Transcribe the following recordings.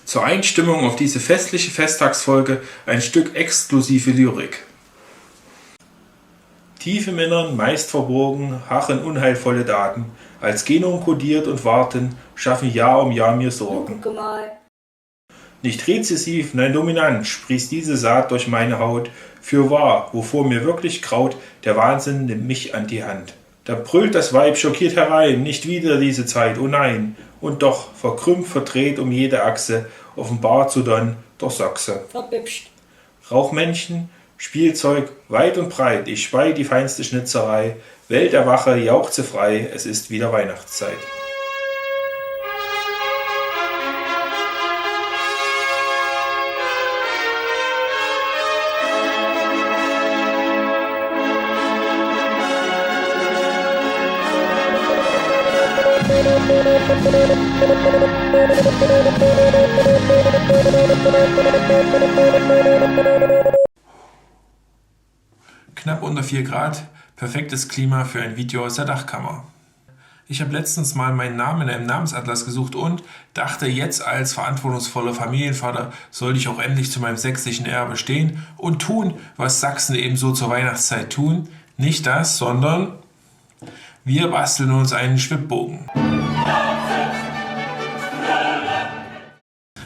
Zur Einstimmung auf diese festliche Festtagsfolge ein Stück exklusive Lyrik. Tief im Innern, meist verborgen, harren unheilvolle Daten. Als Genom kodiert und warten, schaffen Jahr um Jahr mir Sorgen. Guck mal. Nicht rezessiv, nein dominant, sprießt diese Saat durch meine Haut. Fürwahr, wovor mir wirklich graut, der Wahnsinn nimmt mich an die Hand. Da brüllt das Weib schockiert herein, nicht wieder diese Zeit, oh nein. Und doch, verkrümmt, verdreht um jede Achse, offenbart so dann doch Sachse. Verbübscht. Rauchmännchen, Spielzeug, weit und breit, ich spei die feinste Schnitzerei. Welt erwache, jauchze frei, es ist wieder Weihnachtszeit. Knapp unter 4 Grad, perfektes Klima für ein Video aus der Dachkammer. Ich habe letztens mal meinen Namen in einem Namensatlas gesucht und dachte, jetzt als verantwortungsvoller Familienvater sollte ich auch endlich zu meinem sächsischen Erbe stehen und tun, was Sachsen ebenso zur Weihnachtszeit tun. Nicht das, sondern wir basteln uns einen Schwibbogen.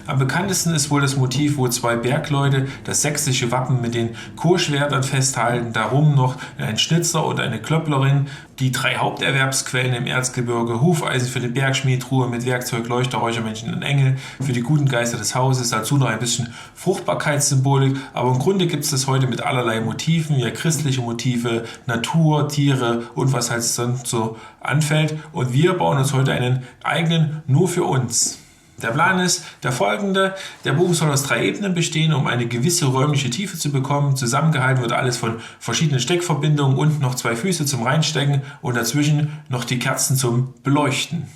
Am bekanntesten ist wohl das Motiv, wo 2 Bergleute das sächsische Wappen mit den Chorschwertern festhalten, darum noch ein Schnitzer und eine Klöpplerin, die 3 Haupterwerbsquellen im Erzgebirge, Hufeisen für den Bergschmied, Truhe mit Werkzeug, Leuchter, Räuchermännchen und Engel für die guten Geister des Hauses, dazu noch ein bisschen Fruchtbarkeitssymbolik, aber im Grunde gibt es das heute mit allerlei Motiven, ja christliche Motive, Natur, Tiere und was halt sonst so anfällt, und wir bauen uns heute einen eigenen nur für uns. Der Plan ist der folgende: Der Bogen soll aus 3 Ebenen bestehen, um eine gewisse räumliche Tiefe zu bekommen. Zusammengehalten wird alles von verschiedenen Steckverbindungen und noch 2 Füße zum Reinstecken und dazwischen noch die Kerzen zum Beleuchten.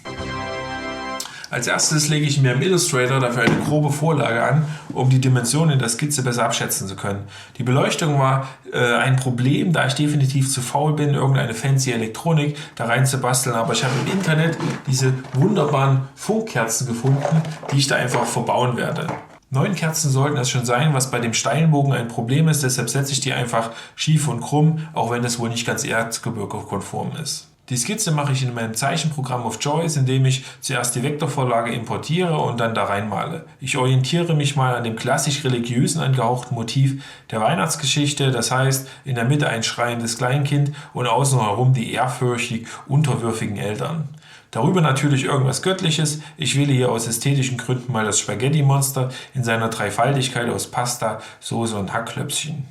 Als erstes lege ich mir im Illustrator dafür eine grobe Vorlage an, um die Dimensionen in der Skizze besser abschätzen zu können. Die Beleuchtung war ein Problem, da ich definitiv zu faul bin, irgendeine fancy Elektronik da rein zu basteln, aber ich habe im Internet diese wunderbaren Funkkerzen gefunden, die ich da einfach verbauen werde. 9 Kerzen sollten es schon sein, was bei dem Steinbogen ein Problem ist, deshalb setze ich die einfach schief und krumm, auch wenn das wohl nicht ganz erzgebirgekonform ist. Die Skizze mache ich in meinem Zeichenprogramm of Choice, indem ich zuerst die Vektorvorlage importiere und dann da reinmale. Ich orientiere mich mal an dem klassisch religiösen angehauchten Motiv der Weihnachtsgeschichte, das heißt in der Mitte ein schreiendes Kleinkind und außen herum die ehrfürchtig unterwürfigen Eltern. Darüber natürlich irgendwas Göttliches. Ich wähle hier aus ästhetischen Gründen mal das Spaghetti-Monster in seiner Dreifaltigkeit aus Pasta, Soße und Hackklöpfchen.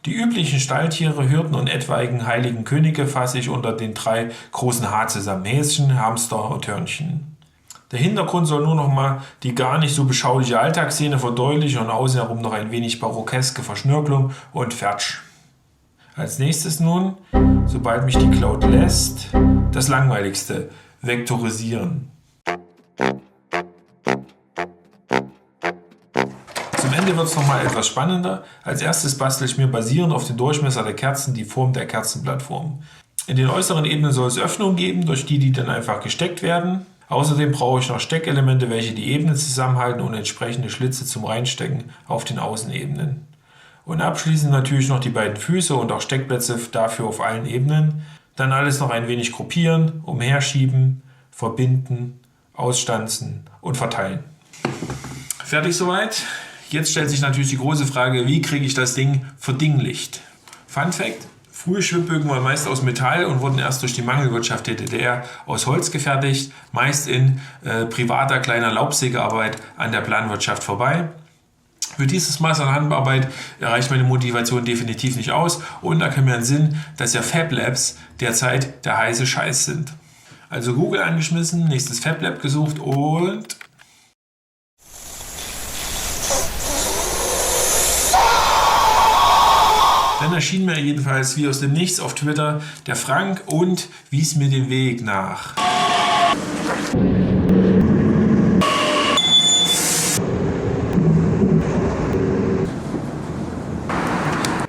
Die üblichen Stalltiere, Hirten und etwaigen heiligen Könige fasse ich unter den 3 großen H zusammen: Häschen, Hamster und Hörnchen. Der Hintergrund soll nur noch mal die gar nicht so beschauliche Alltagsszene verdeutlichen und außen herum noch ein wenig barockeske Verschnörkelung und fertig. Als nächstes nun, sobald mich die Cloud lässt, das Langweiligste: Vektorisieren. Zum Ende wird es nochmal etwas spannender. Als erstes bastle ich mir basierend auf dem Durchmesser der Kerzen die Form der Kerzenplattform. In den äußeren Ebenen soll es Öffnungen geben, durch die dann einfach gesteckt werden. Außerdem brauche ich noch Steckelemente, welche die Ebenen zusammenhalten, und entsprechende Schlitze zum Reinstecken auf den Außenebenen. Und abschließend natürlich noch die beiden Füße und auch Steckplätze dafür auf allen Ebenen. Dann alles noch ein wenig gruppieren, umherschieben, verbinden, ausstanzen und verteilen. Fertig soweit? Jetzt stellt sich natürlich die große Frage, wie kriege ich das Ding verdinglicht? Fun Fact: Frühe Schwibbögen waren meist aus Metall und wurden erst durch die Mangelwirtschaft der DDR aus Holz gefertigt, meist in privater kleiner Laubsägearbeit an der Planwirtschaft vorbei. Für dieses Maß an Handarbeit reicht meine Motivation definitiv nicht aus, und da kommt mir in den Sinn, dass ja Fab Labs derzeit der heiße Scheiß sind. Also Google angeschmissen, nächstes Fab Lab gesucht und dann erschien mir jedenfalls wie aus dem Nichts auf Twitter der Frank und wies mir den Weg nach.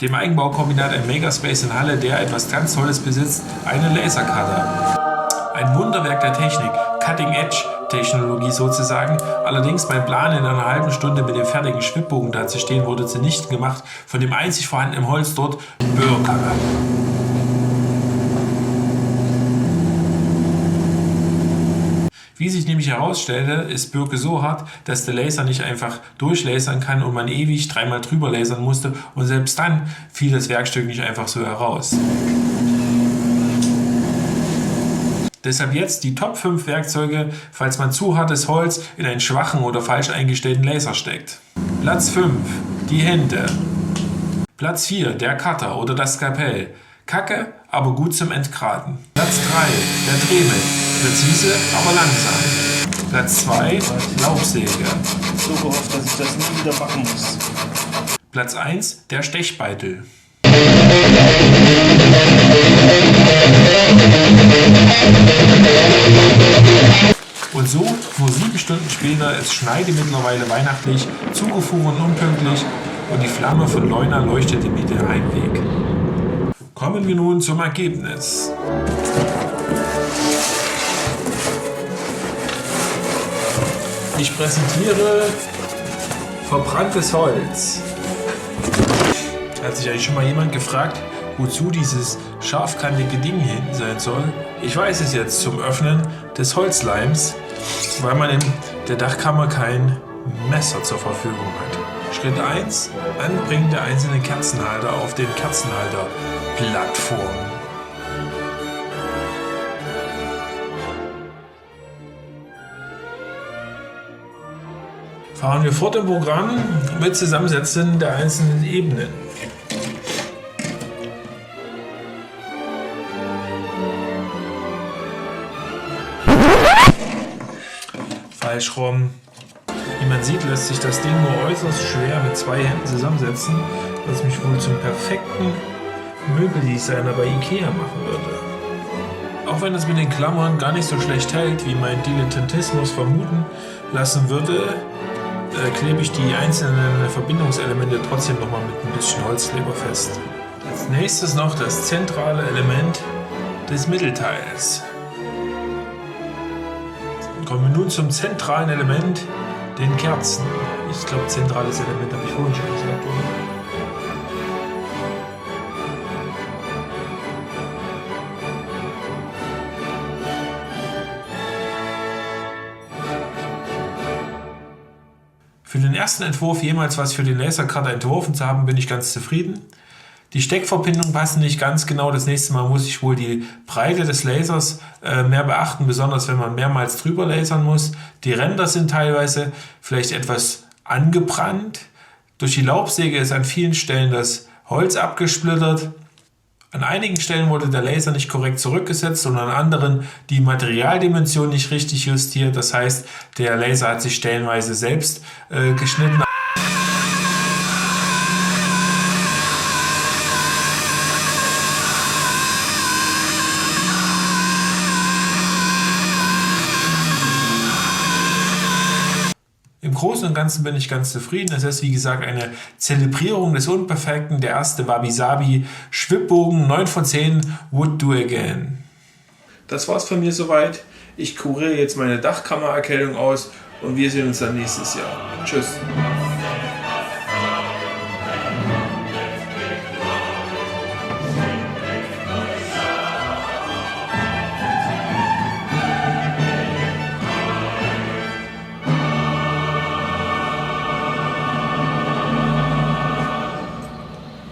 Dem Eigenbaukombinat ein Megaspace in Halle, der etwas ganz Tolles besitzt, eine Lasercutter. Ein Wunderwerk der Technik, Cutting Edge, Technologie sozusagen. Allerdings mein Plan in einer halben Stunde mit dem fertigen Schwibbogen dazustehen wurde zunichte gemacht von dem einzig vorhandenen Holz dort, Birke. Wie sich nämlich herausstellte, ist Birke so hart, dass der Laser nicht einfach durchlasern kann und man ewig 3-mal drüber lasern musste und selbst dann fiel das Werkstück nicht einfach so heraus. Deshalb jetzt die Top 5 Werkzeuge, falls man zu hartes Holz in einen schwachen oder falsch eingestellten Laser steckt. Platz 5, die Hände. Platz 4, der Cutter oder das Skalpell. Kacke, aber gut zum Entgraten. Platz 3, der Dremel. Präzise, aber langsam. Platz 2, Laubsäge. So gehofft, dass ich das nie wieder machen muss. Platz 1, der Stechbeitel. Und so, nur 7 Stunden später, ist Schneide mittlerweile weihnachtlich, zugefroren unpünktlich und die Flamme von Leuna leuchtete mir den Heimweg. Kommen wir nun zum Ergebnis. Ich präsentiere verbranntes Holz. Hat sich eigentlich schon mal jemand gefragt, wozu dieses scharfkantige Ding hin sein soll? Ich weiß es jetzt, zum Öffnen des Holzleims, weil man in der Dachkammer kein Messer zur Verfügung hat. Schritt 1: Anbringen der einzelnen Kerzenhalter auf den Kerzenhalterplattform. Fahren wir fort im Programm mit Zusammensetzen der einzelnen Ebenen. Falsch rum. Wie man sieht, lässt sich das Ding nur äußerst schwer mit 2 Händen zusammensetzen, was mich wohl zum perfekten Möbeldesigner bei Ikea machen würde. Auch wenn es mit den Klammern gar nicht so schlecht hält, wie mein Dilettantismus vermuten lassen würde, klebe ich die einzelnen Verbindungselemente trotzdem nochmal mit ein bisschen Holzkleber fest. Als nächstes noch das zentrale Element des Mittelteils. Kommen wir nun zum zentralen Element, den Kerzen. Ich glaube, zentrales Element habe ich vorhin schon gesagt, oder? Für den ersten Entwurf, jemals was für den Lasercutter entworfen zu haben, bin ich ganz zufrieden. Die Steckverbindungen passen nicht ganz genau. Das nächste Mal muss ich wohl die Breite des Lasers mehr beachten, besonders wenn man mehrmals drüber lasern muss. Die Ränder sind teilweise vielleicht etwas angebrannt. Durch die Laubsäge ist an vielen Stellen das Holz abgesplittert. An einigen Stellen wurde der Laser nicht korrekt zurückgesetzt und an anderen die Materialdimension nicht richtig justiert. Das heißt, der Laser hat sich stellenweise selbst geschnitten. Im Großen und Ganzen bin ich ganz zufrieden. Es ist wie gesagt eine Zelebrierung des Unperfekten. Der erste Wabi-Sabi Schwibbogen 9 von 10 would do again. Das war's von mir soweit. Ich kuriere jetzt meine Dachkammererkältung aus und wir sehen uns dann nächstes Jahr. Tschüss.